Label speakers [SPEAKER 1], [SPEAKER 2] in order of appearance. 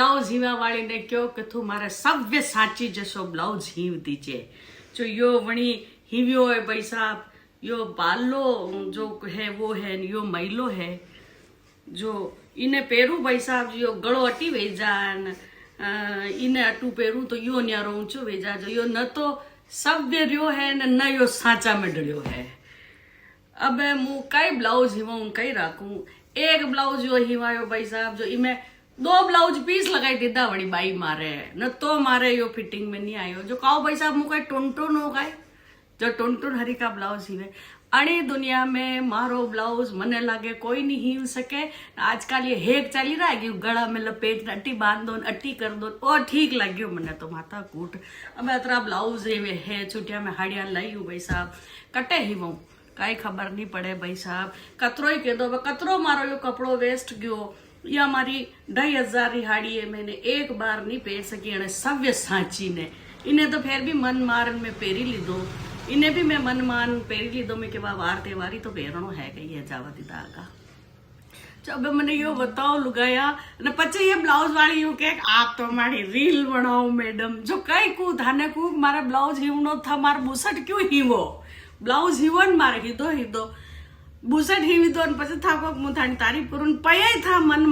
[SPEAKER 1] Blouse હીવા વાળીને કયો કે તું મારે સવ્ય સાચી જશો બ્લાઉઝ हीव दीजिए जो यो वणी हीव्यो है भाई साहब यो बालो जो है वो है यो मैलो है जो इने पेरू भाई साहब यो गळो अटी वेजान इने अटू पेरू तो यो न्यारो ऊंचो वेजा जो यो न तो सव्य रह्यो है न यो साचा में डळ्यो है। अब मु कई ब्लाउज हीवाऊं कई राखूं एक ब्लाउज यो हीवायो भाई साहब जो इमे 2 ब्लाउज पीस लगाई दीदा वड़ी बाई मारे न तो मारे यो फिटिंग में नहीं आयो जो काओ भाई साहब मुझे टुनटुन हो गए जो टुनटुन हरी का ब्लाउज हीवे अड़ी दुनिया में मारो ब्लाउज मने लागे कोई नहीं हीव सके। आजकल ये हेक चली रहा है कि गला में लपेट अट्टी बांध दो अट्टी कर दो और ठीक लग्यो मने तो माथा कूट। अब अतरा ब्लाउज हीवे है छुटिया में हाड़िया लाई हूँ भाई साहब कटे हीवूं कई खबर नहीं पड़े भाई साहब कतरो ही कह दो कतरो मारो यो कपड़ो वेस्ट गयो या मारी 2500 री हाड़ी है मैंने एक बार नहीं पहर सकी अने सव्य साची ने इन्हें तो फिर भी मन मारन में पहरी लीधो इन्हें भी मैं मन मान पहरी लीधो मैं के वार त्योहारी तो पहरणो है कही है जावा दीदा आगा। जब मैंने यो बताओ लुगाया ने पचे ये ब्लाउज वाली यूं के आप तो हमारी रील बनाओ मैडम जो कई कू थाने कू मारे ब्लाउज हीवनो था मार बुसट क्यों हीवो ब्लाउज हीवन मारे हीदो बुसट हीवी तो पछी था को मु थानी तारीफ करून पया था मन